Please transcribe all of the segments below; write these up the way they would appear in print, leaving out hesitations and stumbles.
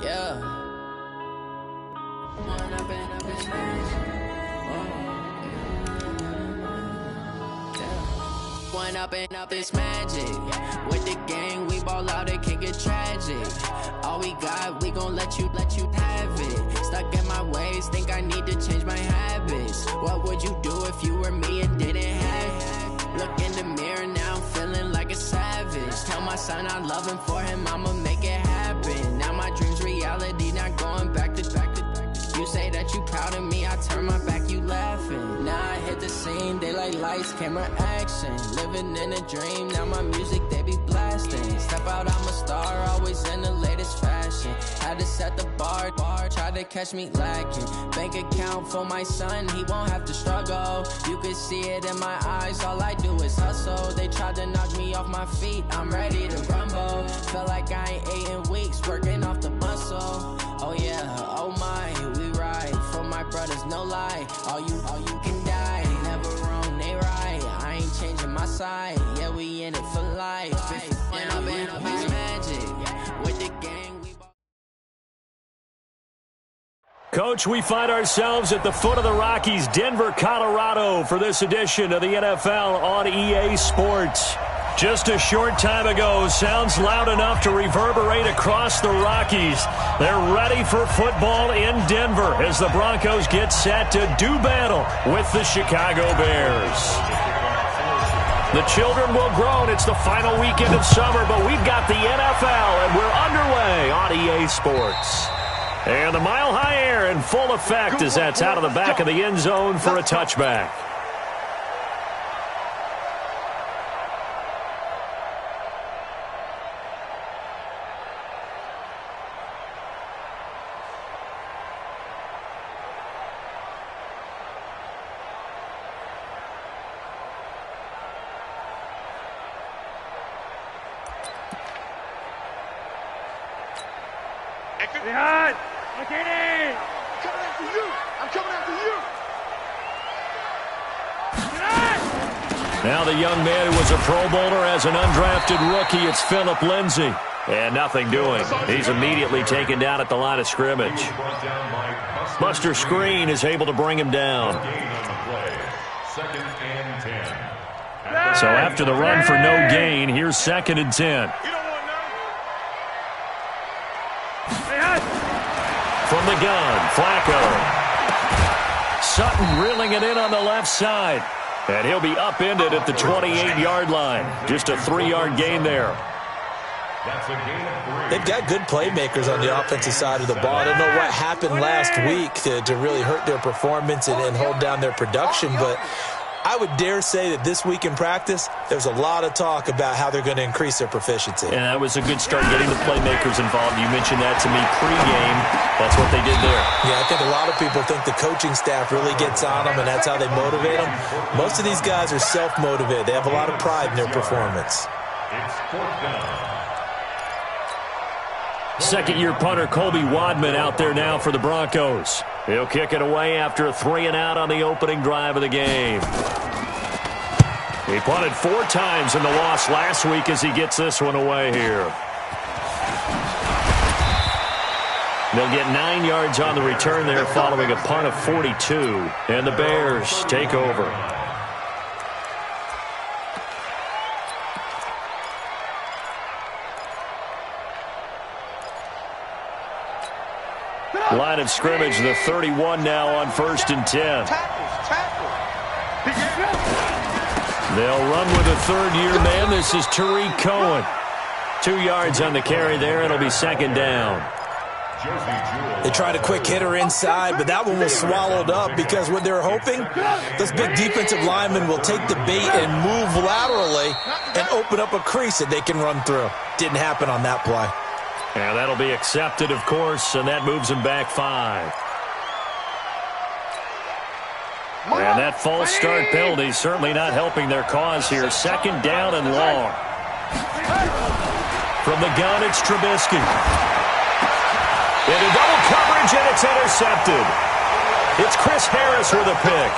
Yeah. One up and up, it's magic. With the gang, we ball out, it can get tragic. All we got, we gon' let you have it. Stuck in my ways, think I need to change my habits. What would you do if you were me and didn't have it? Look in the mirror now, I'm feeling like a savage. Tell my son I love him, for him I'ma make it happen. Now my dream's reality, not going back to. You say that you proud of me, I turn my back, you laughing. Now I hit the scene, they like lights, camera, action. Living in a dream, now my music, they be blasting. Step out, I'm a star, always in the latest fashion. Had to set the bar, try to catch me lacking. Bank account for my son, he won't have to struggle. You can see it in my eyes, all I do is hustle. They tried to knock me off my feet, I'm ready to rumble. Felt like I ain't ate in weeks, working off the muscle. Oh yeah, oh my, we ride for my brothers, no lie. All you can die, never wrong, they right. I ain't changing my side, yeah, we in it for life. And I've been up his magic with the gang. Coach, we find ourselves at the foot of the Rockies, Denver, Colorado, for this edition of the NFL on EA Sports. Just a short time ago, sounds loud enough to reverberate across the Rockies. They're ready for football in Denver as the Broncos get set to do battle with the Chicago Bears. The children will groan. It's the final weekend of summer, but we've got the NFL, and we're underway on EA Sports. And the mile-high air in full effect as that's out of the back of the end zone for a touchback. Behind! McKinney! I'm coming after you! I'm coming after you! Now the young man who was a Pro Bowler as an undrafted rookie, it's Phillip Lindsay. And nothing doing. He's immediately taken down at the line of scrimmage. Buster Screen is able to bring him down. So after the run for no gain, here's 2nd and 10. From the gun, Flacco. Sutton reeling it in on the left side. And he'll be upended at the 28-yard line. Just a 3-yard gain there. They've got good playmakers on the offensive side of the ball. I don't know what happened last week to really hurt their performance and hold down their production, but I would dare say that this week in practice, there's a lot of talk about how they're going to increase their proficiency. And that was a good start getting the playmakers involved. You mentioned that to me pregame. That's what they did there. Yeah, I think a lot of people think the coaching staff really gets on them, and that's how they motivate them. Most of these guys are self-motivated. They have a lot of pride in their performance. Second-year punter Colby Wadman out there now for the Broncos. He'll kick it away after a 3-and-out on the opening drive of the game. He punted 4 times in the loss last week as he gets this one away here. They'll get 9 yards on the return there following a punt of 42. And the Bears take over. Line of scrimmage, the 31 now on 1st and 10. They'll run with a third-year man. This is Tariq Cohen. 2 yards on the carry there. It'll be 2nd down. They tried a quick hitter inside, but that one was swallowed up because what they're hoping, this big defensive lineman will take the bait and move laterally and open up a crease that they can run through. Didn't happen on that play. And that'll be accepted, of course, and that moves them back 5. And that false start penalty certainly not helping their cause here. 2nd down and long. From the gun, it's Trubisky. Into double coverage, and it's intercepted. It's Chris Harris with a pick.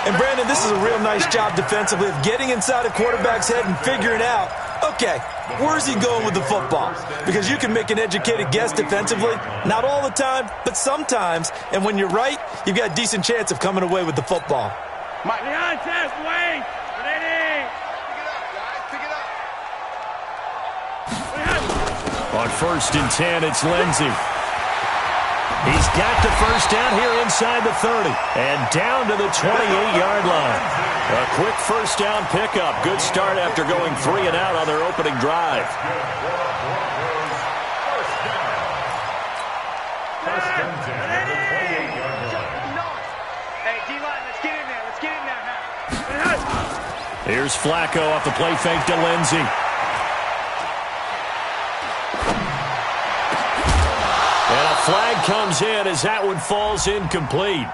And, Brandon, this is a real nice job defensively of getting inside a quarterback's head and figuring out, okay, where's he going with the football? Because you can make an educated guess defensively, not all the time, but sometimes. And when you're right, you've got a decent chance of coming away with the football. Mike, test, wait, ready. Pick it up. On 1st and 10, it's Lindsey. He's got the first down here inside the 30 and down to the 28-yard line. A quick first down pickup. Good start after going 3 and out on their opening drive. Hey, D-line, let's get in there. Let's get in there now. Here's Flacco off the play fake to Lindsey. And a flag comes in as that one falls incomplete.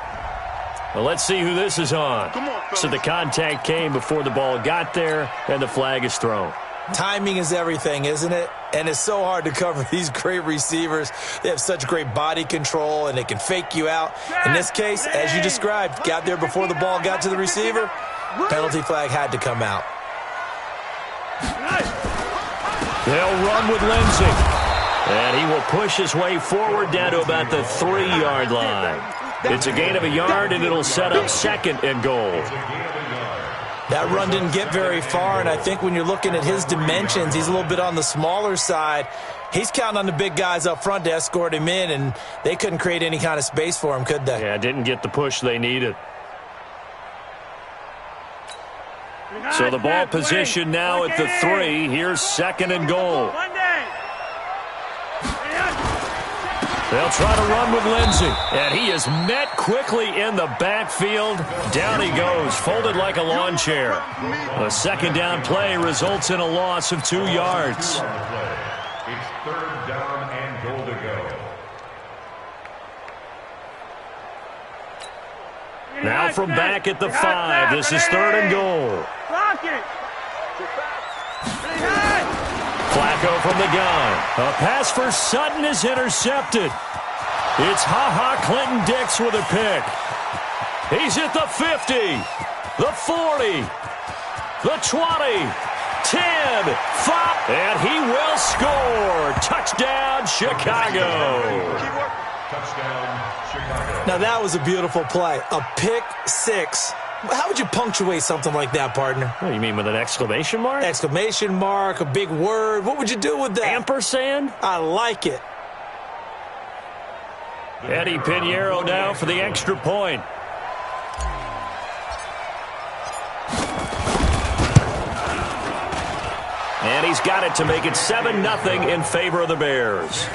Well, let's see who this is on. So the contact came before the ball got there, and the flag is thrown. Timing is everything, isn't it? And it's so hard to cover these great receivers. They have such great body control, and they can fake you out. In this case, as you described, got there before the ball got to the receiver. Penalty flag had to come out. They'll run with Lindsey. And he will push his way forward down to about the 3-yard line. It's a gain of a yard, and it'll set up 2nd and goal. That run didn't get very far, and I think when you're looking at his dimensions, he's a little bit on the smaller side. He's counting on the big guys up front to escort him in, and they couldn't create any kind of space for him, could they? Yeah, didn't get the push they needed. So the ball position now at the 3. Here's 2nd and goal. They'll try to run with Lindsey. And he is met quickly in the backfield. Down he goes, folded like a lawn chair. A 2nd down play results in a loss of 2 yards. It's 3rd down and goal to go. Now from back at the 5. This is 3rd and goal. Flacco from the gun. A pass for Sutton is intercepted. It's Clinton-Dix with a pick. He's at the 50, the 40, the 20, 10, 5, and he will score. Touchdown, Chicago. Touchdown, Chicago. Now, that was a beautiful play. A pick 6. How would you punctuate something like that, partner? What do you mean, with an exclamation mark? Exclamation mark, a big word. What would you do with that? Ampersand? I like it. Eddie Pinheiro now for the extra point. And he's got it to make it 7-0 in favor of the Bears.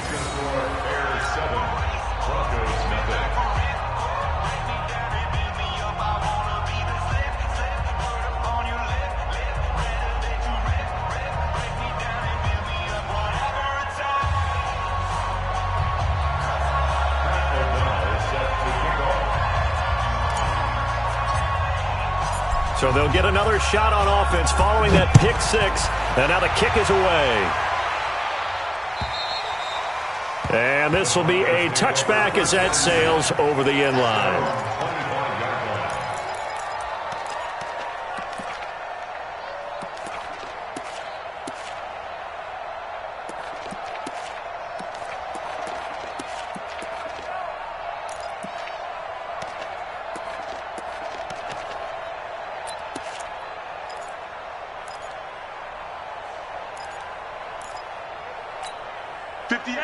So they'll get another shot on offense following that pick 6. And now the kick is away. And this will be a touchback as that sails over the end line.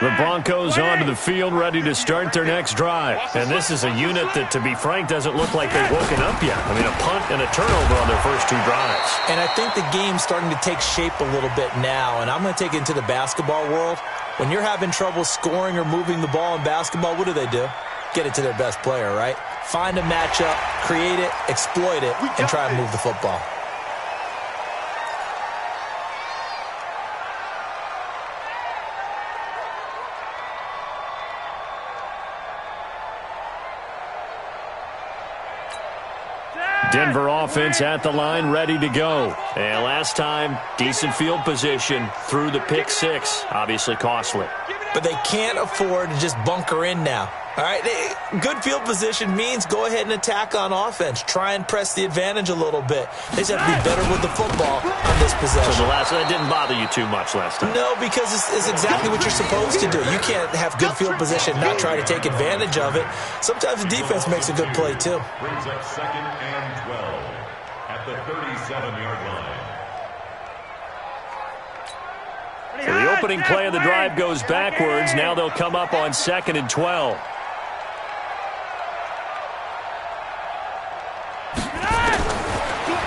The Broncos onto the field, ready to start their next drive. And this is a unit that, to be frank, doesn't look like they've woken up yet. I mean, a punt and a turnover on their first 2 drives. And I think the game's starting to take shape a little bit now. And I'm going to take it into the basketball world. When you're having trouble scoring or moving the ball in basketball, what do? Get it to their best player, right? Find a matchup, create it, exploit it, and try and move the football. Denver offense at the line, ready to go. And last time, decent field position through the pick 6. Obviously costly. But they can't afford to just bunker in now. All right, good field position means go ahead and attack on offense. Try and press the advantage a little bit. They just have to be better with the football on this possession. So that didn't bother you too much last time? No, because it's exactly what you're supposed to do. You can't have good field position, not try to take advantage of it. Sometimes the defense makes a good play, too. Brings up 2nd and 12 at the 37-yard line. So the opening play of the drive goes backwards. Now they'll come up on 2nd and 12.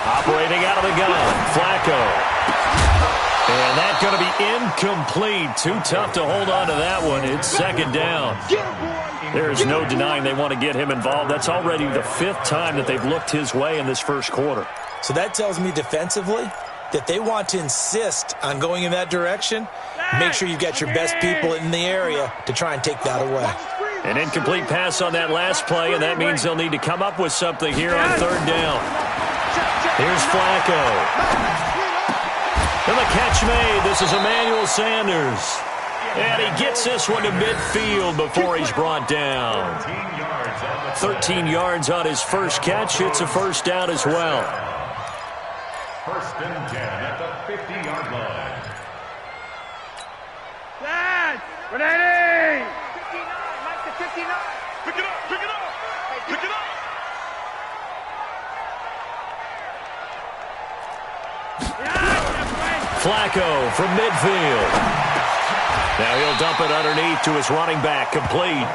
Operating out of the gun, Flacco. And that's going to be incomplete. Too tough to hold on to that one. It's 2nd down. There's no denying they want to get him involved. That's already the 5th time that they've looked his way in this first quarter. So that tells me defensively that they want to insist on going in that direction. Make sure you've got your best people in the area to try and take that away. An incomplete pass on that last play, and that means they'll need to come up with something here on 3rd down. Here's Flacco. And the catch made. This is Emmanuel Sanders. And he gets this one to midfield before he's brought down. 13 yards on his first catch. It's a 1st down as well. 1st and 10 at the 50-yard line. Dad! Ready! 59, Mike to 59. Pick it up, pick it up, pick it up. Flacco from midfield. Now he'll dump it underneath to his running back, complete.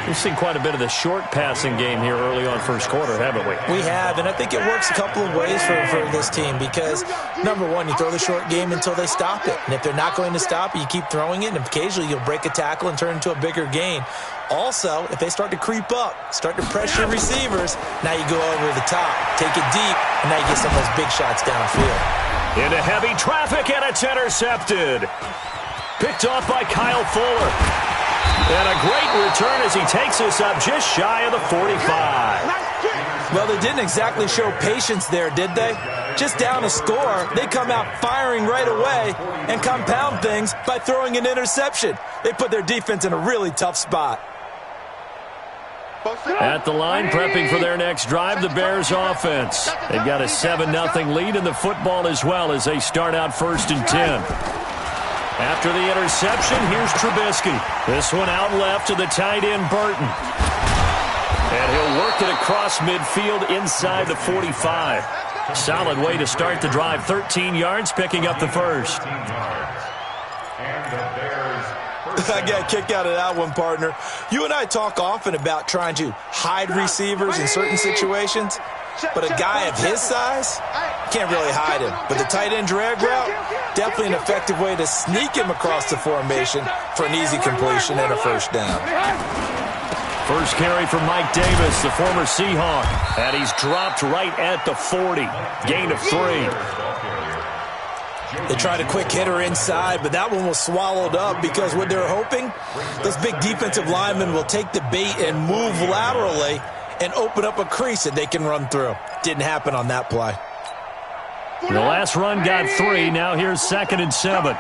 We've seen quite a bit of the short passing game here early on first quarter, haven't we? We have, and I think it works a couple of ways for this team because, number one, you throw the short game until they stop it. And if they're not going to stop it, you keep throwing it, and occasionally you'll break a tackle and turn it into a bigger gain. Also, if they start to creep up, start to pressure receivers, now you go over the top, take it deep, and now you get some of those big shots downfield. Into heavy traffic, and it's intercepted. Picked off by Kyle Fuller. And a great return as he takes us up just shy of the 45. Well, they didn't exactly show patience there, did they? Just down a score, they come out firing right away and compound things by throwing an interception. They put their defense in a really tough spot. At the line, prepping for their next drive, the Bears offense. They've got a 7-0 lead in the football as well as they start out 1st and 10. After the interception, here's Trubisky. This one out left to the tight end, Burton. And he'll work it across midfield inside the 45. Solid way to start the drive. 13 yards, picking up the first. I got a kick out of that one, partner. You and I talk often about trying to hide receivers in certain situations, but a guy of his size, can't really hide him. But the tight end drag route, definitely an effective way to sneak him across the formation for an easy completion and a 1st down. First carry from Mike Davis, the former Seahawk, and he's dropped right at the 40. Gain of 3. They tried a quick hitter inside, but that one was swallowed up because what they're hoping, those big defensive linemen will take the bait and move laterally and open up a crease that they can run through. Didn't happen on that play. The last run got 3. Now here's 2nd and 7.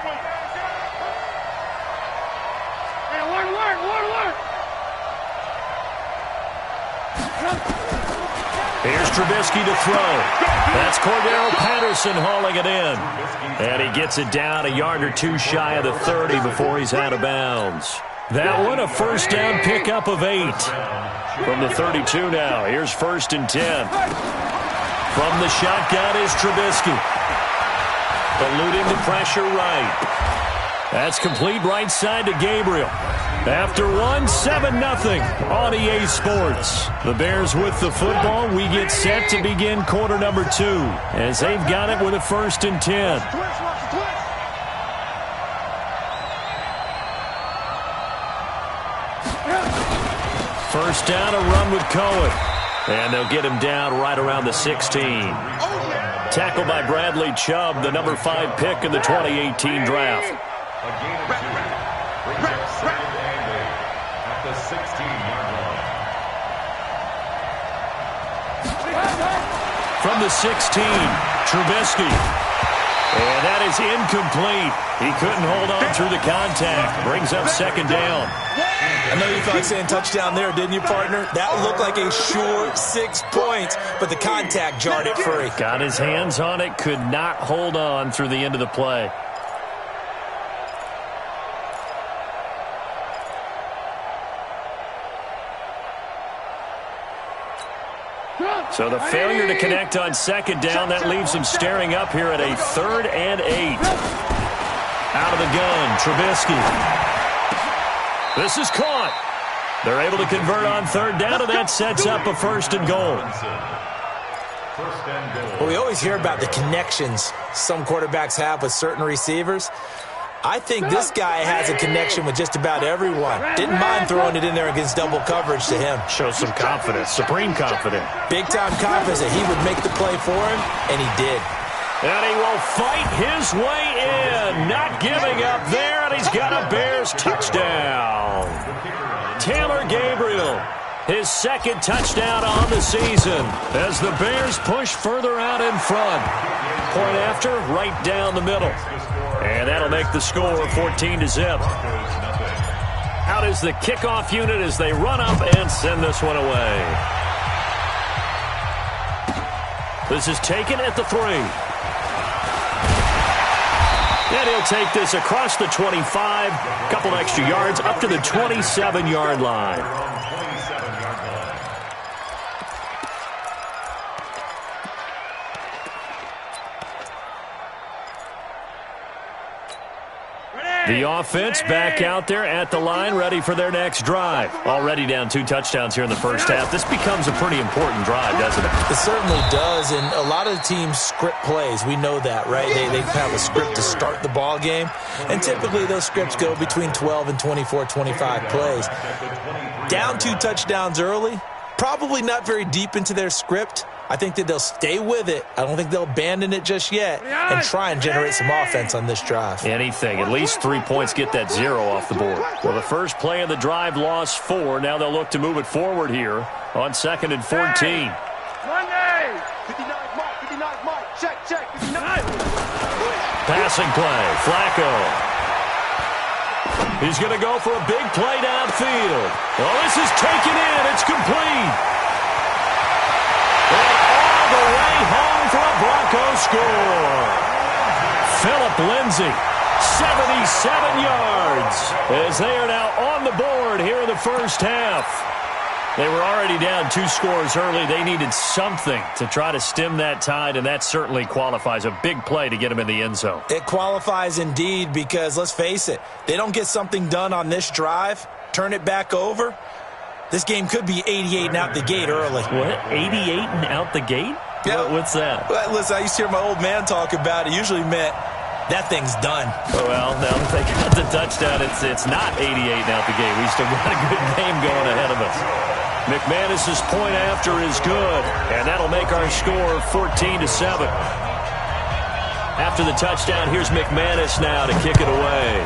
Here's Trubisky to throw. That's Cordero Patterson hauling it in. And he gets it down a yard or 2 shy of the 30 before he's out of bounds. That one a 1st down pickup of 8. From the 32 now, here's 1st and 10. From the shotgun is Trubisky. Eluding the pressure right. That's complete right side to Gabriel. After 7-0 on EA Sports. The Bears with the football. We get set to begin quarter number 2 as they've got it with a 1st and 10. First down, a run with Cohen. And they'll get him down right around the 16. Tackled by Bradley Chubb, the number 5 pick in the 2018 draft. At the 16-yard line. From the 16, Trubisky. And that is incomplete. He couldn't hold on through the contact. Brings up second down. I know you thought saying touchdown there, didn't you, partner? That looked like a sure 6 points, but the contact jarred it free. Got his hands on it, could not hold on through the end of the play. So the failure to connect on second down, that leaves him staring up here at a 3rd and 8. Out of the gun, Trubisky. This is caught. They're able to convert on 3rd down, and that sets up a 1st and goal. Well, we always hear about the connections some quarterbacks have with certain receivers. I think this guy has a connection with just about everyone. Didn't mind throwing it in there against double coverage to him. Shows some confidence, supreme confidence. Big-time confidence that he would make the play for him, and he did. And he will fight his way in. Not giving up there, and he's got a Bears touchdown. Taylor Gabriel, his 2nd touchdown on the season as the Bears push further out in front. Point after, right down the middle. And that'll make the score 14-0. Out is the kickoff unit as they run up and send this one away. This is taken at the 3. And he'll take this across the 25, a couple extra yards, up to the 27-yard line. The offense back out there at the line, ready for their next drive. Already down 2 touchdowns here in the first half. This becomes a pretty important drive, doesn't it? It certainly does, and a lot of the teams script plays. We know that, right? They have a script to start the ball game, and typically those scripts go between 12 and 24, 25 plays. Down 2 touchdowns early, probably not very deep into their script. I think that they'll stay with it. I don't think they'll abandon it just yet and try and generate some offense on this drive. Anything. At least 3 points, get that 0 off the board. Well, the first play of the drive lost 4. Now they'll look to move it forward here on 2nd and 14. Monday! 59, Mike, 59, Mike. Check, 59. Passing play. Flacco. He's going to go for a big play downfield. Well, this is taken in. It's complete. The way home for a Broncos score. Phillip Lindsay, 77 yards, as they are now on the board here in the first half. They were already down 2 scores early. They needed something to try to stem that tide, and that certainly qualifies. A big play to get them in the end zone. It qualifies indeed because, let's face it, they don't get something done on this drive, turn it back over. This game could be 88 and out the gate early. What? 88 and out the gate? Yeah. What's that? Well, listen, I used to hear my old man talk about it. Usually meant that thing's done. Well, now that they got the touchdown, it's not 88 and out the gate. We still got a good game going ahead of us. McManus's point after is good, and that'll make our score 14-7. After the touchdown, here's McManus now to kick it away.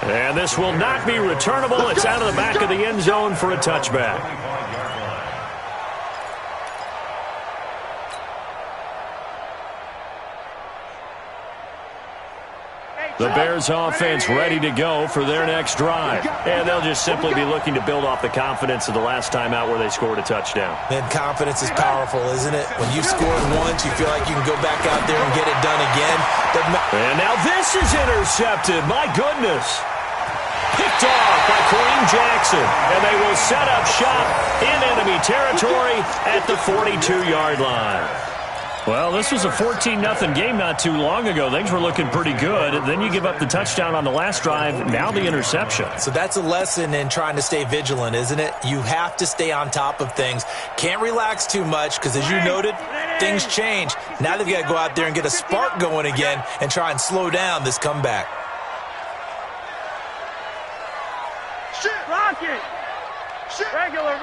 And this will not be returnable. It's out of the back of the end zone for a touchback. The Bears offense ready to go for their next drive. And they'll just simply be looking to build off the confidence of the last time out where they scored a touchdown. And confidence is powerful, isn't it? When you've scored once, you feel like you can go back out there and get it done again. And now this is intercepted. My goodness. Picked off by Kareem Jackson. And they will set up shop in enemy territory at the 42-yard line. Well, this was a 14-0 game not too long ago. Things were looking pretty good. Then you give up the touchdown on the last drive, now the interception. So that's a lesson in trying to stay vigilant, isn't it? You have to stay on top of things. Can't relax too much because, as you noted, things change. Now they've got to go out there and get a spark going again and try and slow down this comeback. Shit! Rocket! Shit! Regular!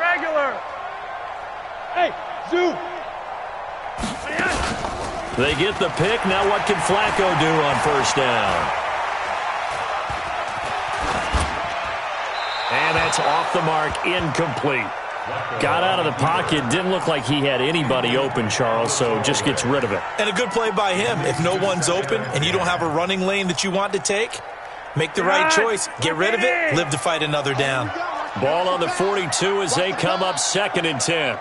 Hey, Zoo! They get the pick. Now what can Flacco do on first down? And that's off the mark, incomplete. Got out of the pocket. Didn't look like he had anybody open, Charles, so just gets rid of it. And a good play by him. If no one's open and you don't have a running lane that you want to take, make the right choice. Get rid of it. Live to fight another down. Ball on the 42 as they come up 2nd and 10.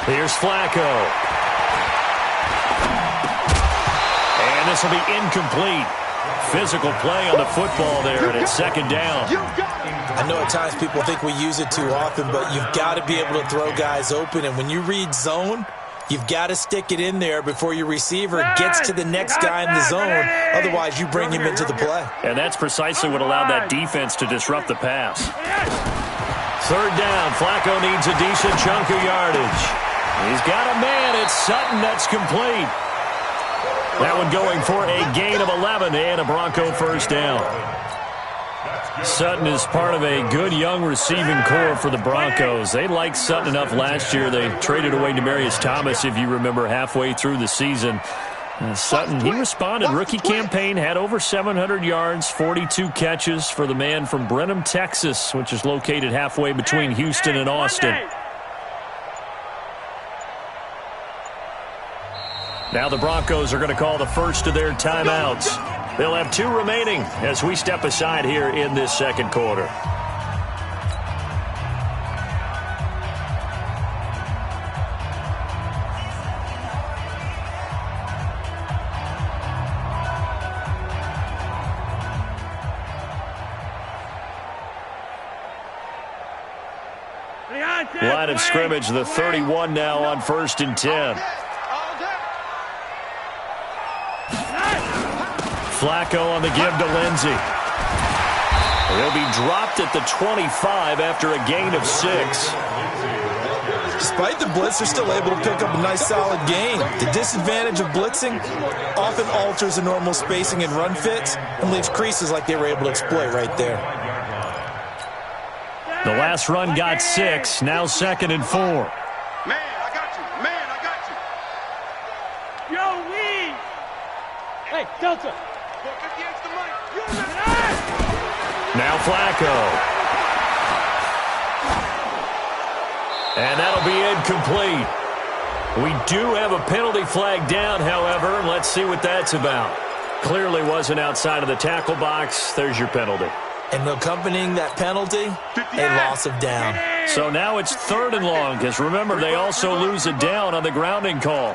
Here's Flacco. And this will be incomplete. Physical play on the football there, and it's 2nd down. I know at times people think we use it too often, but you've got to be able to throw guys open. And when you read zone, you've got to stick it in there before your receiver gets to the next guy in the zone. Otherwise, you bring him into the play. And that's precisely what allowed that defense to disrupt the pass. 3rd down. Flacco needs a decent chunk of yardage. He's got a man. It's Sutton. That's complete. That one going for a gain of 11 and a Bronco 1st down. Sutton is part of a good young receiving core for the Broncos. They liked Sutton enough last year. They traded away Demaryius Thomas, if you remember, halfway through the season. Sutton, he responded. Rookie campaign, had over 700 yards, 42 catches for the man from Brenham, Texas, which is located halfway between Houston and Austin. Now the Broncos are going to call the first of their timeouts. They'll have 2 remaining as we step aside here in this 2nd quarter. Line of scrimmage, the 31 now on 1st and 10. Flacco on the give to Lindsey. He'll be dropped at the 25 after a gain of 6. Despite the blitz, they're still able to pick up a nice solid gain. The disadvantage of blitzing often alters the normal spacing and run fits and leaves creases like they were able to exploit right there. The last run got 6, now 2nd and 4. Man, I got you. Man, I got you. Yo, Lee. Hey, Delta. Now Flacco. And that'll be incomplete. We do have a penalty flag down, however, and let's see what that's about. Clearly wasn't outside of the tackle box. There's your penalty. And accompanying that penalty, a loss of down. So now it's 3rd and long, because remember, they also lose a down on the grounding call.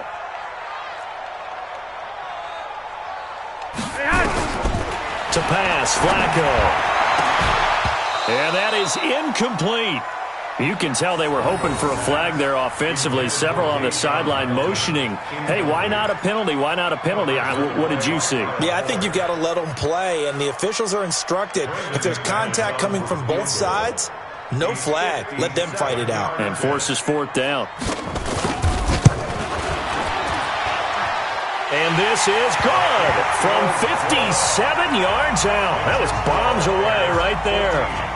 To pass, Flacco. And that is incomplete. You can tell they were hoping for a flag there offensively. Several on the sideline motioning. Hey, why not a penalty? Why not a penalty? What did you see? Yeah, I think you've got to let them play, and the officials are instructed. If there's contact coming from both sides, no flag. Let them fight it out. And forces 4th down. And this is good from 57 yards out. That was bombs away right there.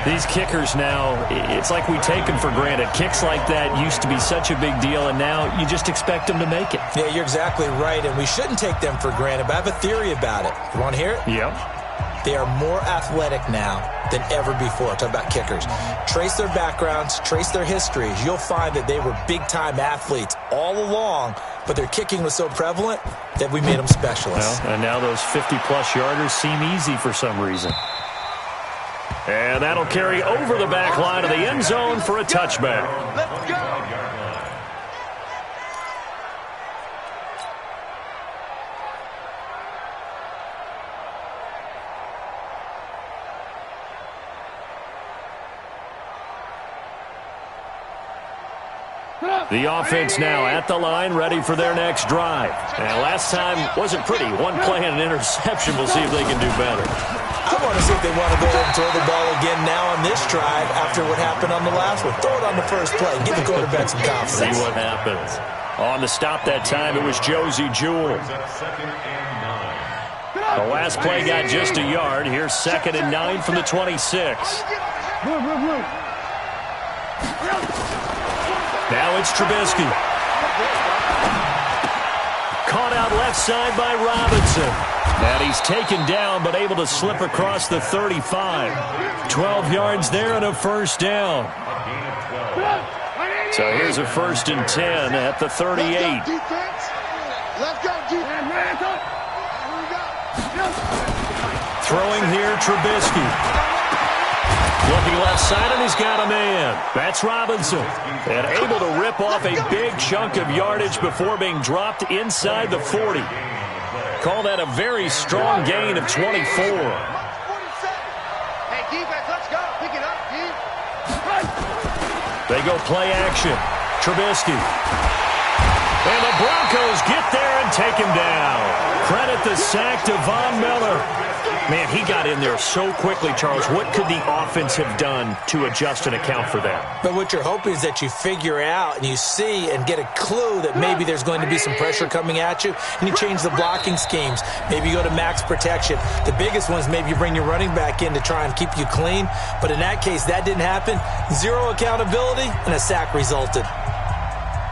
These kickers now, it's like we take them for granted. Kicks like that used to be such a big deal, and now you just expect them to make it. Yeah, you're exactly right, and we shouldn't take them for granted, but I have a theory about it. You want to hear it? Yep. They are more athletic now than ever before. Talk about kickers. Trace their backgrounds, trace their histories. You'll find that they were big-time athletes all along, but their kicking was so prevalent that we made them specialists. Well, and now those 50-plus yarders seem easy for some reason. And that'll carry over the back line of the end zone for a touchback. Let's go. The offense now at the line, ready for their next drive. And last time wasn't pretty. One play and an interception. We'll see if they can do better. I want to see if they want to go ahead and throw the ball again now on this drive after what happened on the last one. Throw it on the first play. Give the quarterback some confidence. See what happens. On the stop that time, it was Josie Jewell. The last play got just a yard. Here's 2nd and 9 from the 26. Now it's Trubisky. Caught out left side by Robinson. And he's taken down but able to slip across the 35. 12 yards there and a first down. So here's a 1st and 10 at the 38. Let's go, defense. Throwing here, Trubisky. Looking left side, and he's got a man. That's Robinson. And able to rip off a big chunk of yardage before being dropped inside the 40. Call that a very strong gain of 24. Hey, defense, let's go. Pick it up, D. They go play action. Trubisky. And the Broncos get there and take him down. Credit the sack to Von Miller. Man, he got in there so quickly, Charles. What could the offense have done to adjust and account for that? But what you're hoping is that you figure out and you see and get a clue that maybe there's going to be some pressure coming at you, and you change the blocking schemes. Maybe you go to max protection. The biggest one is maybe you bring your running back in to try and keep you clean. But in that case, that didn't happen. Zero accountability, and a sack resulted.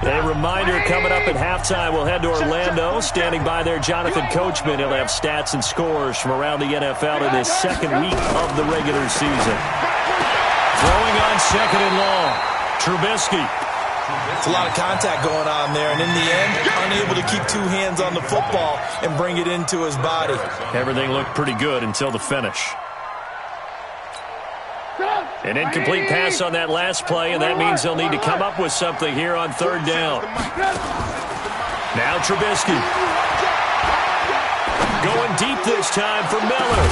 A reminder coming up at halftime, we'll head to Orlando. Standing by there, Jonathan Coachman. He'll have stats and scores from around the NFL in this second week of the regular season. Throwing on 2nd and long. Trubisky. It's a lot of contact going on there, and in the end, unable to keep two hands on the football and bring it into his body. Everything looked pretty good until the finish. An incomplete pass on that last play, and that means they'll need to come up with something here on 3rd down. Now Trubisky. Going deep this time for Miller.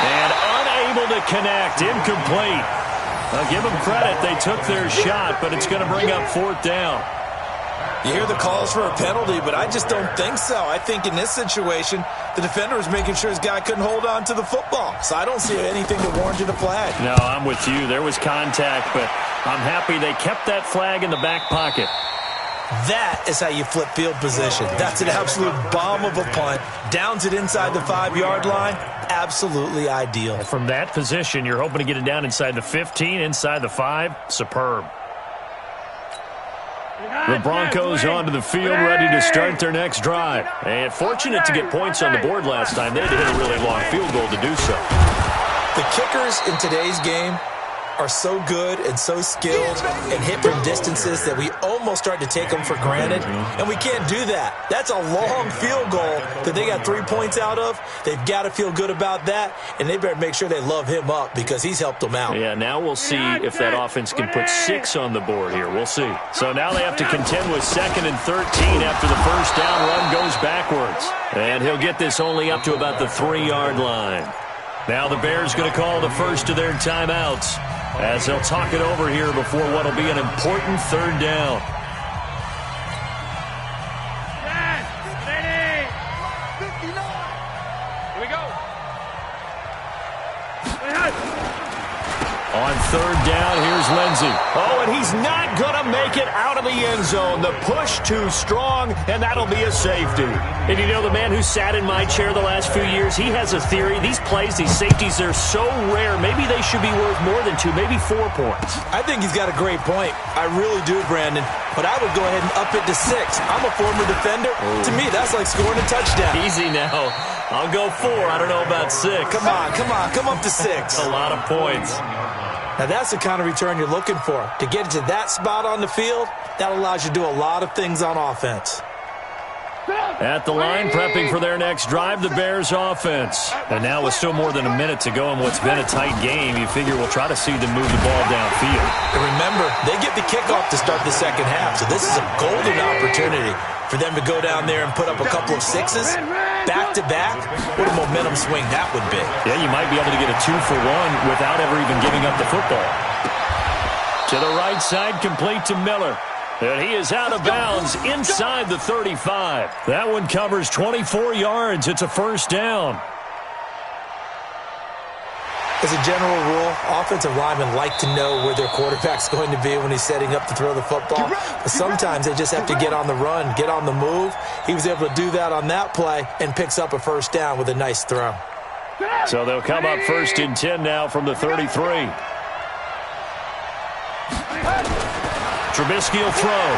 And unable to connect. Incomplete. I'll give them credit. They took their shot, but it's going to bring up 4th down. You hear the calls for a penalty, but I just don't think so. I think in this situation, the defender was making sure his guy couldn't hold on to the football. So I don't see anything that warranted a flag. No, I'm with you. There was contact, but I'm happy they kept that flag in the back pocket. That is how you flip field position. That's an absolute bomb of a punt. Downs it inside the 5-yard line. Absolutely ideal. And from that position, you're hoping to get it down inside the 15, inside the 5. Superb. The Broncos onto the field, ready to start their next drive. And fortunate to get points on the board last time. They had to hit a really long field goal to do so. The kickers in today's game are so good and so skilled and hit from distances that we almost start to take them for granted, and we can't do that. That's a long field goal that they got 3 points out of. They've got to feel good about that, and they better make sure they love him up because he's helped them out. Yeah, now we'll see if that offense can put 6 on the board here. We'll see. So now they have to contend with 2nd and 13 after the first down run goes backwards. And he'll get this only up to about the 3-yard line. Now the Bears going to call the first of their timeouts, as they'll talk it over here before what will be an important 3rd down. Here we go. On 3rd down, here's Lindsey. Oh, and he's not going to make it out of the end zone. The push too strong, and that'll be a safety. And you know, the man who sat in my chair the last few years, he has a theory. These plays, these safeties, they're so rare. Maybe they should be worth more than 2, maybe 4 points. I think he's got a great point. I really do, Brandon. But I would go ahead and up it to 6. I'm a former defender. Ooh. To me, that's like scoring a touchdown. Easy now. I'll go 4. I don't know about 6. Come on. Come up to 6. A lot of points. Now, that's the kind of return you're looking for. To get to that spot on the field, that allows you to do a lot of things on offense. At the line, prepping for their next drive, the Bears offense. And now with still more than a minute to go in what's been a tight game, you figure we'll try to see them move the ball downfield. And remember, they get the kickoff to start the second half, so this is a golden opportunity for them to go down there and put up a couple of 6s back-to-back. What a momentum swing that would be. Yeah, you might be able to get a 2-for-1 without ever even giving up the football. To the right side, complete to Miller. And he is out of bounds inside the 35. That one covers 24 yards. It's a first down. As a general rule, offensive linemen like to know where their quarterback's going to be when he's setting up to throw the football. But sometimes they just have to get on the run, get on the move. He was able to do that on that play and picks up a first down with a nice throw. So they'll come up 1st and 10 now from the 33. Trubisky will throw.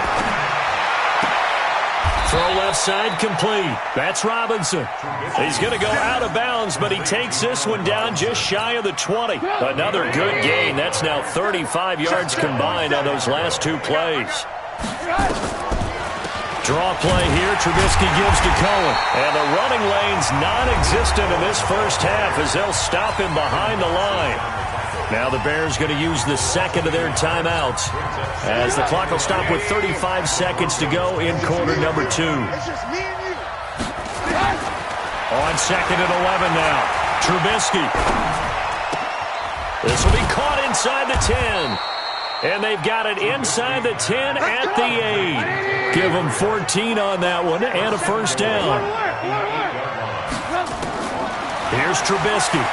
Throw left side complete. That's Robinson. He's going to go out of bounds, but he takes this one down just shy of the 20. Another good gain. That's now 35 yards combined on those last two plays. Draw play here. Trubisky gives to Cohen. And the running lane's non-existent in this first half as they'll stop him behind the line. Now the Bears going to use the second of their timeouts as the clock will stop with 35 seconds to go in quarter number 2. On second and 11 now. Trubisky. This will be caught inside the 10. And they've got it inside the 10 at the 8. Give them 14 on that one and a first down. Here's Trubisky.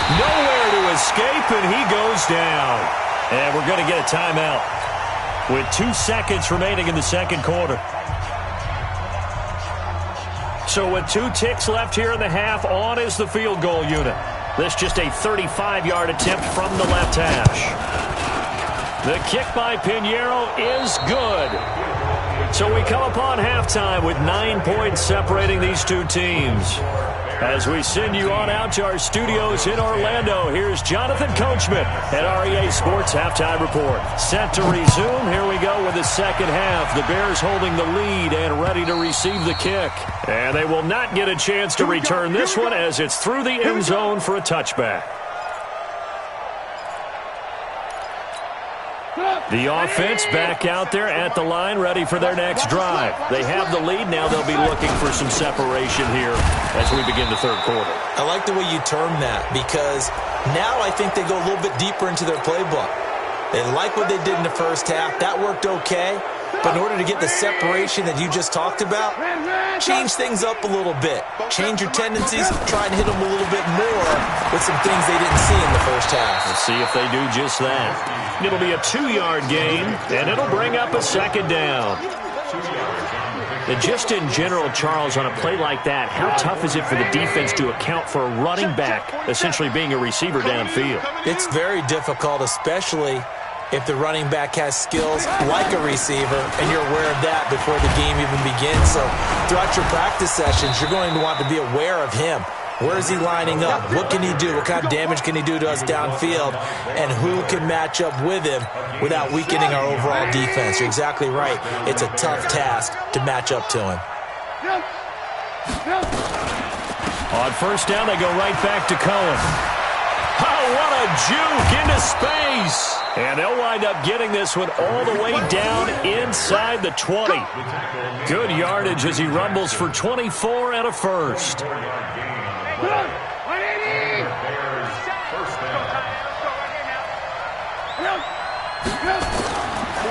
Nowhere to escape, and he goes down. And we're going to get a timeout with 2 seconds remaining in the second quarter. So with 2 ticks left here in the half, on is the field goal unit. This just a 35-yard attempt from the left hash. The kick by Pinheiro is good. So we come upon halftime with 9 points separating these two teams. As we send you on out to our studios in Orlando, here's Jonathan Coachman at REA Sports Halftime Report. Set to resume. Here we go with the second half. The Bears holding the lead and ready to receive the kick. And they will not get a chance to return this one as it's through the end zone for a touchback. The offense back out there at the line, ready for their next drive. They have the lead. Now they'll be looking for some separation here as we begin the third quarter. I like the way you term that because now I think they go a little bit deeper into their playbook. They like what they did in the first half. That worked okay. But in order to get the separation that you just talked about, change things up a little bit. Change your tendencies. Try and hit them a little bit more with some things they didn't see in the first half. We'll see if they do just that. It'll be a 2-yard gain, and it'll bring up a second down. And just in general, Charles, on a play like that, how tough is it for the defense to account for a running back essentially being a receiver downfield? It's very difficult, especially if the running back has skills like a receiver, and you're aware of that before the game even begins. So throughout your practice sessions, you're going to want to be aware of him. Where is he lining up? What can he do? What kind of damage can he do to us downfield? And who can match up with him without weakening our overall defense? You're exactly right. It's a tough task to match up to him. On first down, they go right back to Cohen. Oh, what a juke into space. And they'll wind up getting this one all the way down inside the 20. Good yardage as he rumbles for 24 and a first.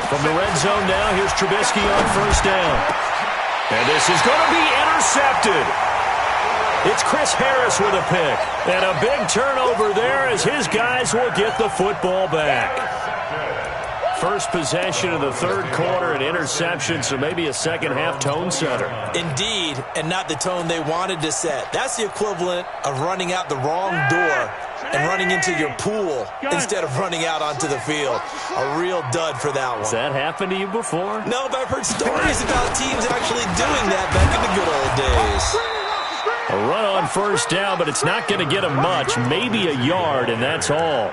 From the red zone now, here's Trubisky on first down. And this is going to be intercepted. It's Chris Harris with a pick. And a big turnover there as his guys will get the football back. First possession of the third quarter, an interception, so maybe a second-half tone setter. Indeed, and not the tone they wanted to set. That's the equivalent of running out the wrong door and running into your pool instead of running out onto the field. A real dud for that one. Has that happened to you before? No, but I've heard stories about teams actually doing that back in the good old days. A run on first down, but it's not going to get him much. Maybe a yard, and that's all.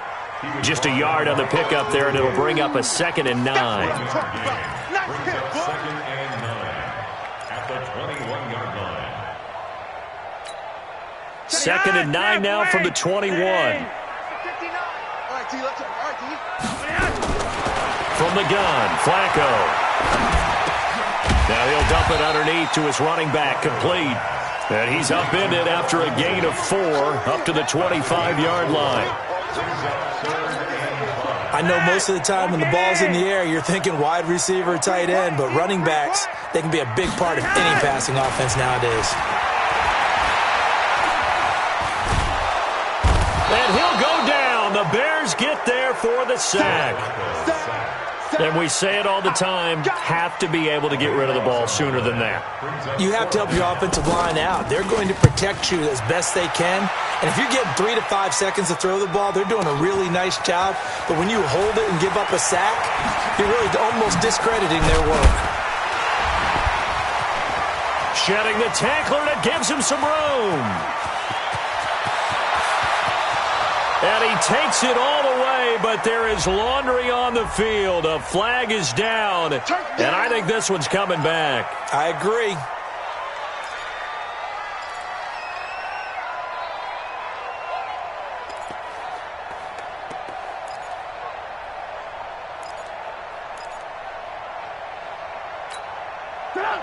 Just a yard on the pickup there, and it'll bring up a 2nd and 9. Second and 9 at the 21-yard line. 2nd and 9 now from the 21. From the gun, Flacco. Now he'll dump it underneath to his running back, complete. And he's upended after a gain of 4 up to the 25-yard line. I know most of the time when the ball's in the air, you're thinking wide receiver, tight end, but running backs, they can be a big part of any passing offense nowadays. And he'll go down. The Bears get there for the sack. And we say it all the time, have to be able to get rid of the ball sooner than that. You have to help your offensive line out. They're going to protect you as best they can. And if you're getting 3 to 5 seconds to throw the ball, they're doing a really nice job. But when you hold it and give up a sack, you're really almost discrediting their work. Shedding the tackler that gives him some room. And he takes it all the way, but there is laundry on the field. A flag is down, and I think this one's coming back. I agree.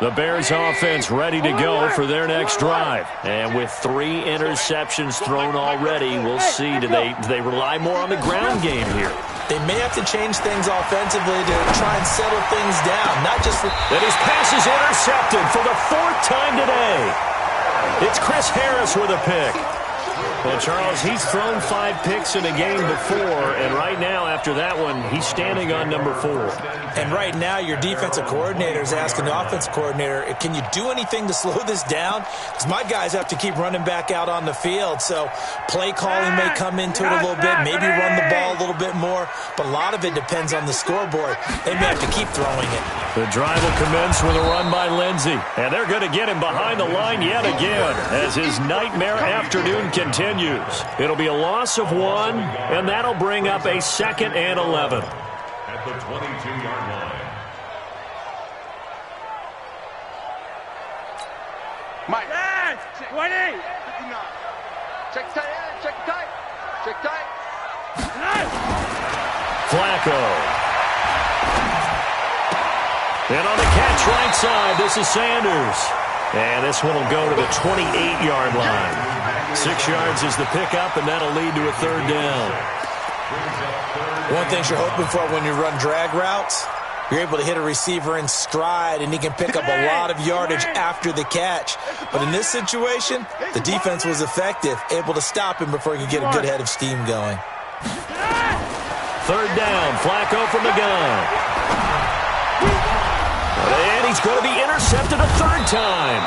The Bears offense ready to go for their next drive. And with 3 interceptions thrown already, we'll see. Do they rely more on the ground game here? They may have to change things offensively to try and settle things down. Not just And his pass is intercepted for the 4th time today. It's Chris Harris with a pick. Well, Charles, he's thrown 5 picks in a game before, and right now, after that one, he's standing on number 4. And right now, your defensive coordinator is asking the offensive coordinator, can you do anything to slow this down? Because my guys have to keep running back out on the field. So play calling may come into it a little bit, maybe run the ball a little bit more, but a lot of it depends on the scoreboard. They may have to keep throwing it. The drive will commence with a run by Lindsey, and they're going to get him behind the line yet again as his nightmare afternoon continues. It'll be a loss of 1, and that'll bring up a 2nd and 11. At the 22-yard line. Mike. 20. Check tight. Check tight. Check tight. Flacco. And on the catch right side, this is Sanders. And this one will go to the 28-yard line. 6 yards is the pickup, and that'll lead to a 3rd down. One thing you're hoping for when you run drag routes, you're able to hit a receiver in stride, and he can pick up a lot of yardage after the catch. But in this situation, the defense was effective, able to stop him before he could get a good head of steam going. 3rd down, Flacco from the gun. And he's going to be intercepted a 3rd time.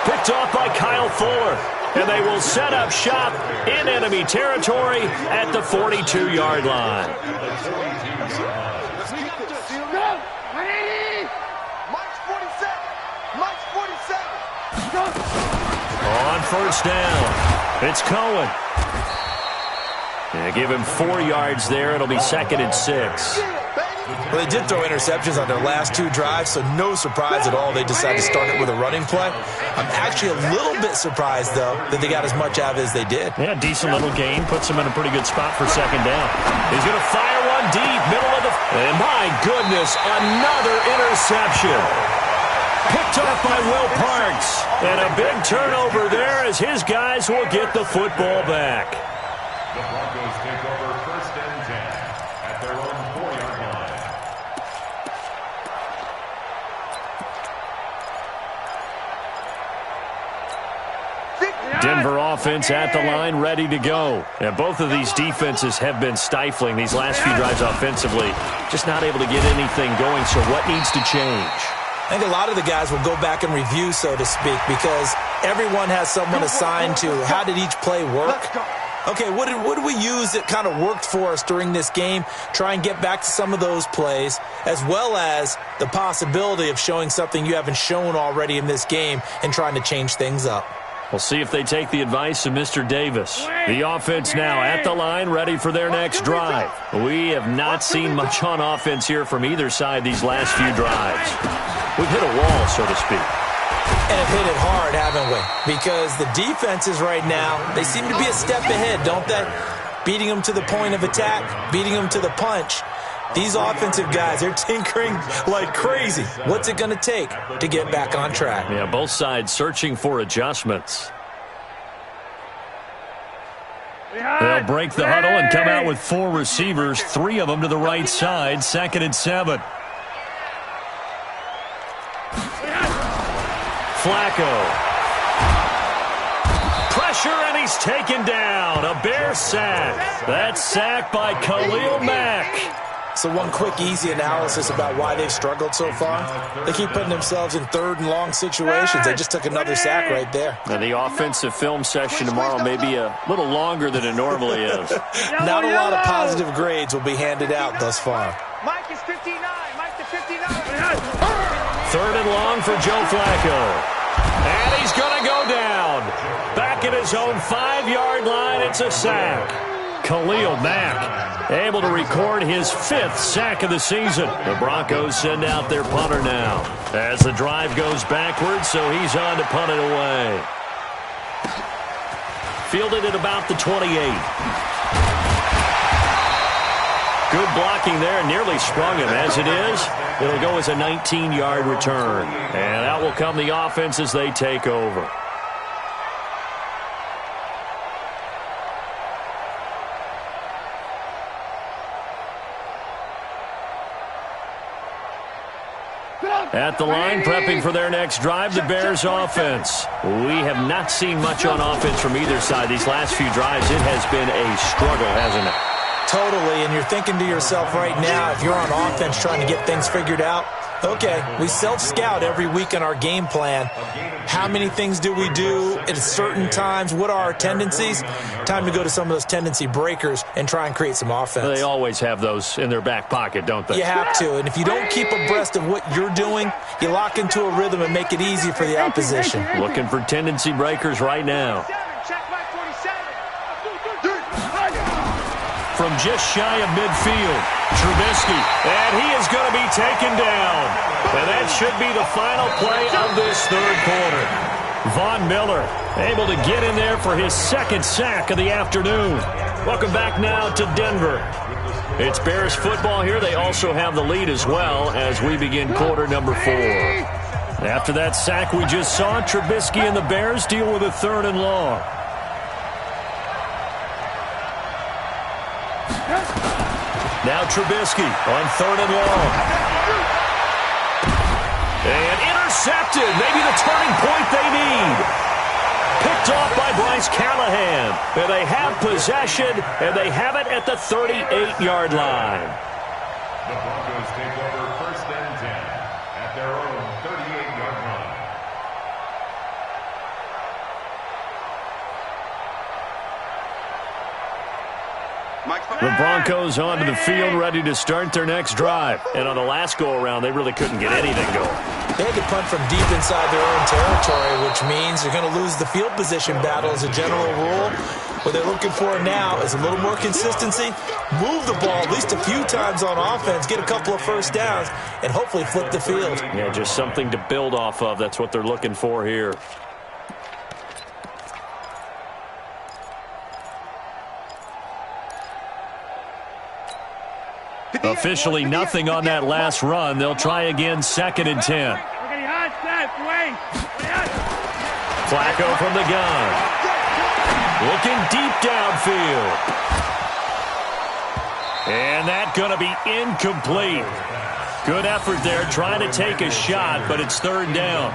Picked off by Kyle Fuller. And they will set up shop in enemy territory at the 42-yard line. On 1st down, it's Cohen. And give him 4 yards there. It'll be 2nd and 6. Well, they did throw interceptions on their last 2 drives, so no surprise at all they decided to start it with a running play. I'm actually a little bit surprised, though, that they got as much out of it as they did. Yeah, decent little gain. Puts them in a pretty good spot for 2nd down. He's going to fire one deep, middle of the... And my goodness, another interception. Picked up by Will Parks. And a big turnover there as his guys will get the football back. The Broncos take over 1st and 10 at their own 4-yard line. Denver offense at the line, ready to go. And both of these defenses have been stifling these last few drives offensively. Just not able to get anything going, so what needs to change? I think a lot of the guys will go back and review, so to speak, because everyone has someone assigned to how did each play work. Okay, what did we use that kind of worked for us during this game? Try and get back to some of those plays, as well as the possibility of showing something you haven't shown already in this game and trying to change things up. We'll see if they take the advice of Mr. Davis. The offense now at the line, ready for their next drive. We have not seen much on offense here from either side these last few drives. We've hit a wall, so to speak. And have hit it hard, haven't we? Because the defenses right now, they seem to be a step ahead, don't they? Beating them to the point of attack, beating them to the punch. These offensive guys, they're tinkering like crazy. What's it going to take to get back on track? Yeah, both sides searching for adjustments. They'll break the huddle and come out with 4 receivers, 3 of them to the right side, 2nd and 7. Flacco. Pressure, and he's taken down. A Bear sack. That's sacked by Khalil Mack. So one quick, easy analysis about why they've struggled so far. They keep putting themselves in third and long situations. They just took another sack right there. Now the offensive film session tomorrow may be a little longer than it normally is. Not a lot of positive grades will be handed out thus far. Mike is 59. Mike to 59. Third and long for Joe Flacco. And he's going to go down. Back at his own 5-yard line, it's a sack. Khalil Mack able to record his 5th sack of the season. The Broncos send out their punter now as the drive goes backwards, so he's on to punt it away. Fielded at about the 28. Good blocking there, nearly sprung him. As it is, it'll go as a 19-yard return. And that will come the offense as they take over. At the line, prepping for their next drive, the Bears offense. We have not seen much on offense from either side. These last few drives, it has been a struggle, hasn't it? Totally, and you're thinking to yourself right now, if you're on offense trying to get things figured out, okay, we self-scout every week in our game plan. How many things do we do at certain times? What are our tendencies? Time to go to some of those tendency breakers and try and create some offense. They always have those in their back pocket, don't they? You have to, and if you don't keep abreast of what you're doing, you lock into a rhythm and make it easy for the opposition. Looking for tendency breakers right now. From just shy of midfield, Trubisky, and he is going to be taken down. And that should be the final play of this third quarter. Von Miller able to get in there for his 2nd sack of the afternoon. Welcome back now to Denver. It's Bears football here. They also have the lead as well as we begin quarter number 4. After that sack we just saw, Trubisky and the Bears deal with a 3rd and long. Now Trubisky on 3rd and long. And intercepted. Maybe the turning point they need. Picked off by Bryce Callahan. And they have possession, and they have it at the 38-yard line. The Broncos take over 1st and 10 at their own 38-yard line. The Broncos onto the field, ready to start their next drive. And on the last go-around, they really couldn't get anything going. They had to punt from deep inside their own territory, which means they're going to lose the field position battle as a general rule. What they're looking for now is a little more consistency, move the ball at least a few times on offense, get a couple of first downs, and hopefully flip the field. Yeah, just something to build off of. That's what they're looking for here. Officially nothing on that last run. They'll try again, 2nd and 10. Flacco from the gun. Looking deep downfield. And that going to be incomplete. Good effort there, trying to take a shot, but it's 3rd down.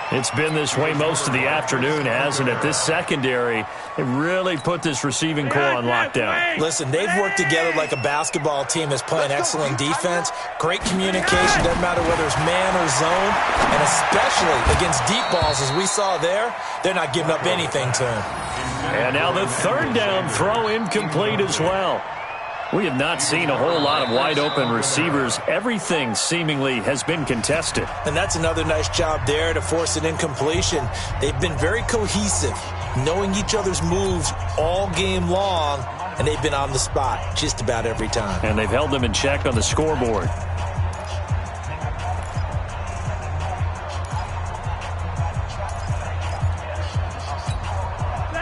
It's been this way most of the afternoon, hasn't it? This secondary, it really put this receiving core on lockdown. Listen, they've worked together like a basketball team that's playing excellent defense. Great communication, doesn't matter whether it's man or zone. And especially against deep balls, as we saw there, they're not giving up anything to him. And now the 3rd down throw incomplete as well. We have not seen a whole lot of wide-open receivers. Everything seemingly has been contested. And that's another nice job there to force an incompletion. They've been very cohesive, knowing each other's moves all game long, and they've been on the spot just about every time. And they've held them in check on the scoreboard.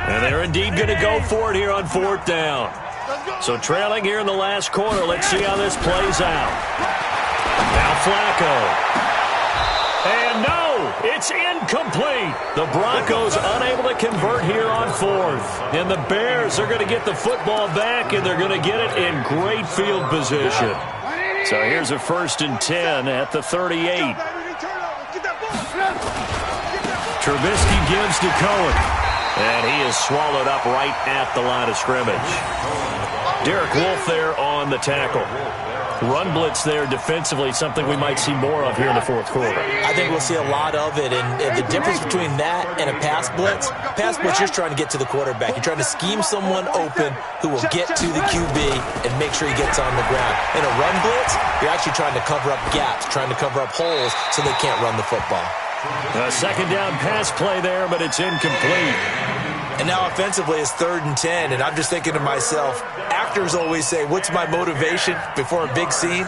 And they're indeed going to go for it here on 4th down. So trailing here in the last quarter. Let's see how this plays out. Now Flacco. And no, it's incomplete. The Broncos unable to convert here on 4th. And the Bears are going to get the football back, and they're going to get it in great field position. So here's a 1st and 10 at the 38. Trubisky gives to Cohen. And he is swallowed up right at the line of scrimmage. Derek Wolfe there on the tackle. Run blitz there defensively, something we might see more of here in the fourth quarter. I think we'll see a lot of it, and the difference between that and a pass blitz, you're trying to get to the quarterback. You're trying to scheme someone open who will get to the QB and make sure he gets on the ground. In a run blitz, you're actually trying to cover up gaps, trying to cover up holes so they can't run the football. A second down pass play there, but it's incomplete. And now offensively it's 3rd and 10, and I'm just thinking to myself, actors always say, what's my motivation before a big scene?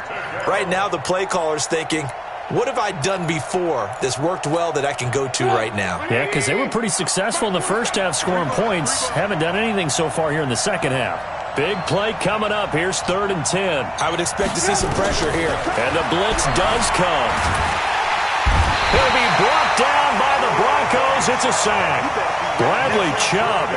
Right now the play caller's thinking, what have I done before that's worked well that I can go to right now? Yeah, because they were pretty successful in the first half scoring points. Haven't done anything so far here in the second half. Big play coming up. Here's 3rd and 10. I would expect to see some pressure here. And the blitz does come. He'll be brought down by the Broncos. It's a sack. Bradley Chubb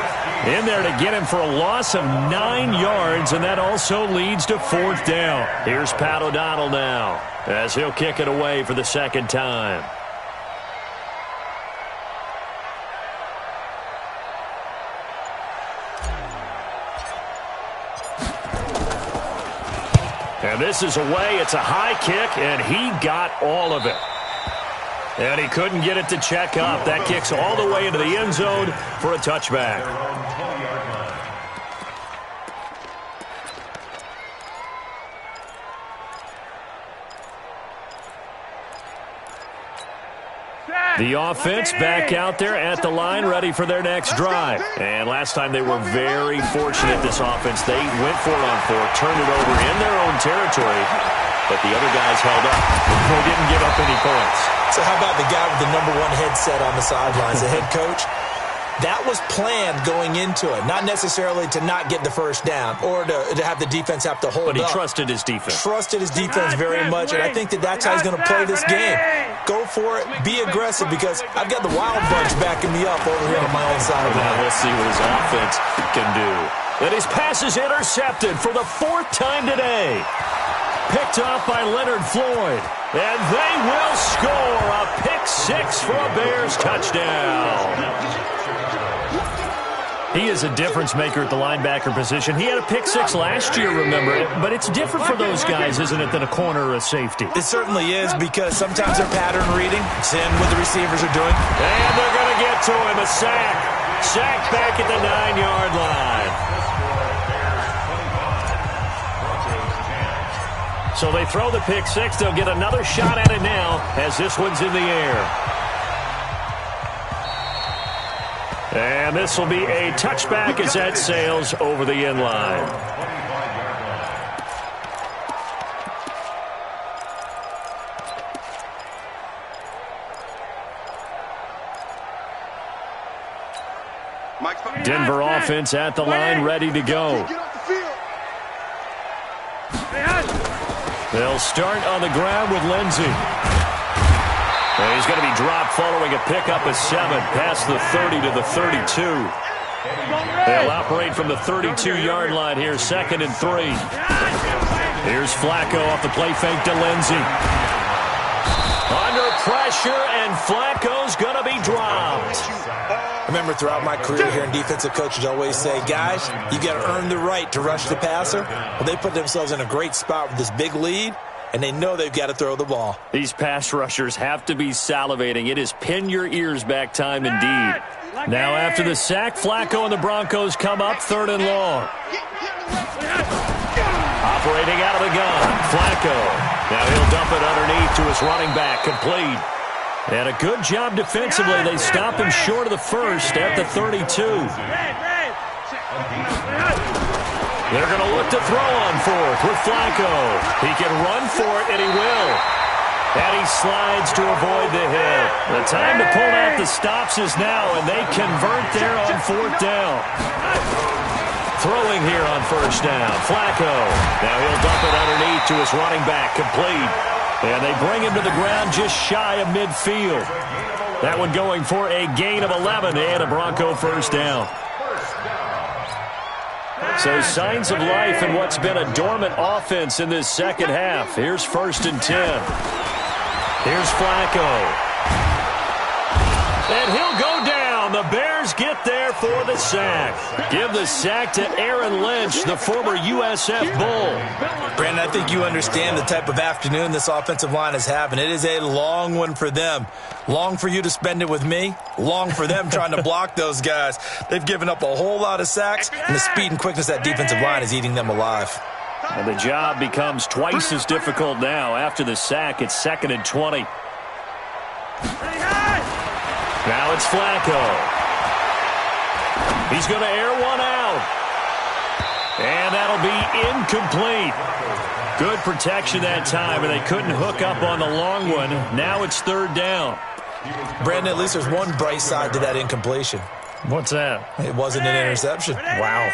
in there to get him for a loss of 9 yards, and that also leads to 4th down. Here's Pat O'Donnell now as he'll kick it away for the second time. And this is away. It's a high kick, and he got all of it. And he couldn't get it to check up. That kicks all the way into the end zone for a touchback. The offense back out there at the line, ready for their next drive. And last time they were very fortunate, this offense. They went for it on 4, turned it over in their own territory, but the other guys held up. They didn't give up any points. So how about the guy with the #1 headset on the sidelines, the head coach? That was planned going into it, not necessarily to not get the first down or to have the defense have to hold up. But he trusted his defense. Trusted his defense very much, and I think that's how he's going to play this game. Go for it, be aggressive, because I've got the wild bunch backing me up over here on my own side. Now we'll see what his offense can do. And his pass is intercepted for the 4th time today. Picked off by Leonard Floyd. And they will score a pick-6 for a Bears touchdown. He is a difference maker at the linebacker position. He had a pick-6 last year, remember, but it's different for those guys, isn't it, than a corner or a safety? It certainly is, because sometimes they're pattern reading. It's in what the receivers are doing. And they're going to get to him. A sack. Sack back at the 9-yard line. So they throw the pick-6. They'll get another shot at it now as this one's in the air. And this will be a touchback as that sails over the end line. Denver offense at the line, ready to go. They'll start on the ground with Lindsey. And he's going to be dropped following a pickup of 7 past the 30 to the 32. They'll operate from the 32-yard line here, 2nd and 3. Here's Flacco off the play fake to Lindsey. Under pressure, and Flacco's going to be dropped. I remember throughout my career here in defensive coaches always say, guys, you got to earn the right to rush the passer. Well, they put themselves in a great spot with this big lead, and they know they've got to throw the ball. These pass rushers have to be salivating. It is pin your ears back time indeed. Now after the sack, Flacco and the Broncos come up 3rd and long. Operating out of the gun, Flacco. Now he'll dump it underneath to his running back, complete. And a good job defensively. They stop him short of the first at the 32. They're going to look to throw on 4th with Flacco. He can run for it, and he will. And he slides to avoid the hit. The time to pull out the stops is now, and they convert there on 4th down. Throwing here on 1st down, Flacco. Now he'll dump it underneath to his running back, complete. And they bring him to the ground just shy of midfield. That one going for a gain of 11 and a Bronco 1st down. So signs of life in what's been a dormant offense in this second half. Here's 1st and 10. Here's Flacco. And he'll go down And the Bears get there for the sack. Give the sack to Aaron Lynch, the former USF Bull. Brandon, I think you understand the type of afternoon this offensive line is having. It is a long one for them. Long for you to spend it with me. Long for them trying to block those guys. They've given up a whole lot of sacks, and the speed and quickness of that defensive line is eating them alive. And the job becomes twice as difficult now. After the sack, it's 2nd and 20. Now it's Flacco. He's going to air one out. And that'll be incomplete. Good protection that time, and they couldn't hook up on the long one. Now it's 3rd down. Brandon, at least there's one bright side to that incompletion. What's that? It wasn't an interception. Wow.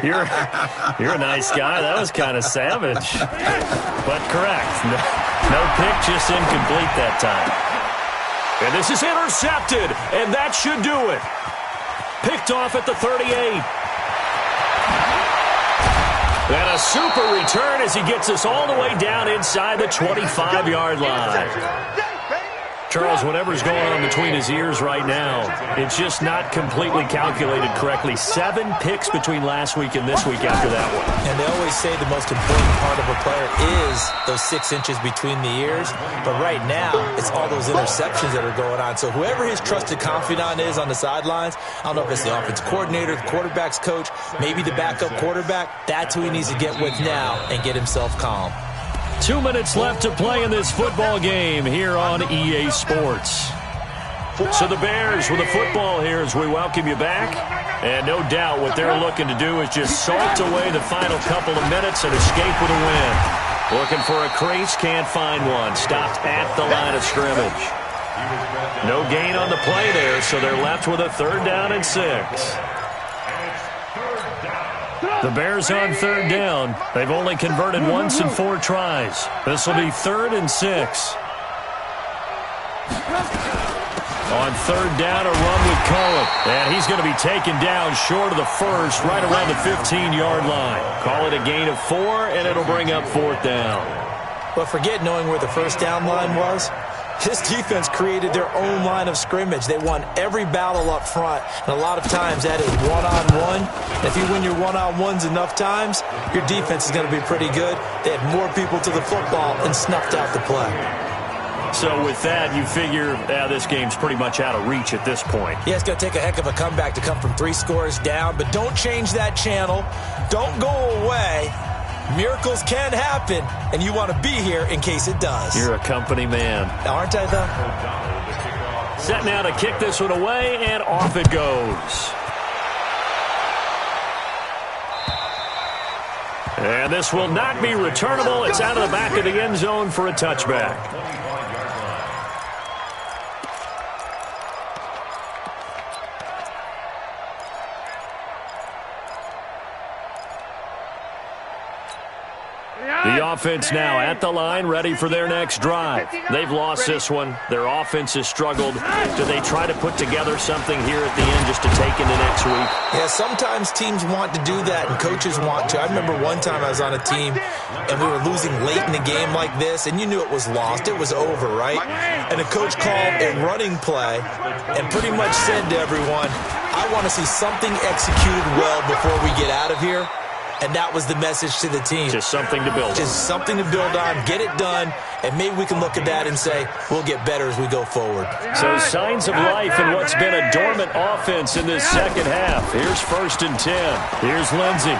You're a nice guy. That was kind of savage. But correct. No pick, just incomplete that time. And this is intercepted, and that should do it. Picked off at the 38. And a super return as he gets us all the way down inside the 25-yard line. Charles, whatever's going on between his ears right now, it's just not completely calculated correctly. 7 picks between last week and this week after that one. And they always say the most important part of a player is those 6 inches between the ears. But right now, it's all those interceptions that are going on. So whoever his trusted confidant is on the sidelines, I don't know if it's the offensive coordinator, the quarterback's coach, maybe the backup quarterback, that's who he needs to get with now and get himself calm. 2 minutes left to play in this football game here on EA Sports. So the Bears with the football here as we welcome you back. And no doubt what they're looking to do is just salt away the final couple of minutes and escape with a win. Looking for a crease, can't find one. Stopped at the line of scrimmage. No gain on the play there, so they're left with a 3rd down and 6. The Bears on 3rd down. They've only converted once in 4 tries. This will be 3rd and 6. On 3rd down, a run with Cullen. And he's going to be taken down short of the first, right around the 15-yard line. Call it a gain of 4, and it'll bring up 4th down. But forget knowing where the first down line was. This defense created their own line of scrimmage. They won every battle up front, and a lot of times that is one-on-one. If you win your one-on-ones enough times, your defense is going to be pretty good. They had more people to the football and snuffed out the play. So with that, you figure this game's pretty much out of reach at this point. Yeah, it's going to take a heck of a comeback to come from 3 scores down, but don't change that channel. Don't go away. Miracles can happen, and you want to be here in case it does. You're a company man. Aren't I, though? Set now to kick this one away, and off it goes. And this will not be returnable. It's out of the back of the end zone for a touchback. The offense now at the line, ready for their next drive. They've lost this one. Their offense has struggled. Do they try to put together something here at the end just to take into next week? Yeah, sometimes teams want to do that and coaches want to. I remember one time I was on a team and we were losing late in the game like this, and you knew it was lost. It was over, right? And the coach called a running play and pretty much said to everyone, I want to see something executed well before we get out of here. And that was the message to the team. Just something to build on. Just something to build on, get it done, and maybe we can look at that and say, we'll get better as we go forward. So signs of life in what's been a dormant offense in this second half. Here's 1st and 10. Here's Lindsey.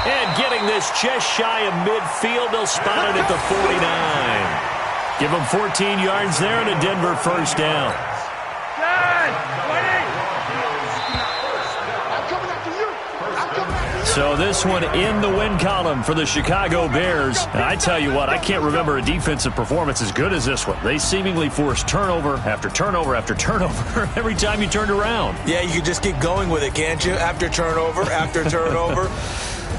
And getting this just shy of midfield, they'll spot it at the 49. Give them 14 yards there and a Denver 1st down. So this one in the win column for the Chicago Bears. And I tell you what, I can't remember a defensive performance as good as this one. They seemingly forced turnover after turnover after turnover every time you turned around. Yeah, you can just keep going with it, can't you? After turnover, after turnover.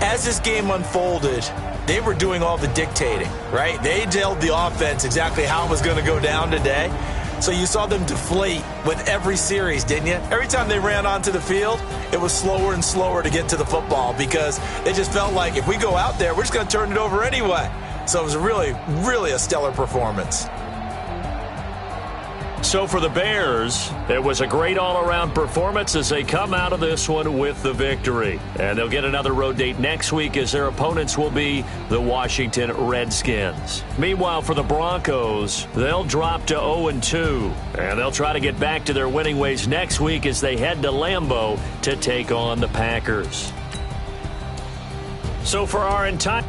As this game unfolded, they were doing all the dictating, right? They told the offense exactly how it was going to go down today. So you saw them deflate with every series, didn't you? Every time they ran onto the field, it was slower and slower to get to the football because it just felt like if we go out there, we're just going to turn it over anyway. So it was really, really a stellar performance. So for the Bears, it was a great all-around performance as they come out of this one with the victory. And they'll get another road date next week as their opponents will be the Washington Redskins. Meanwhile, for the Broncos, they'll drop to 0-2. And they'll try to get back to their winning ways next week as they head to Lambeau to take on the Packers. So for our entire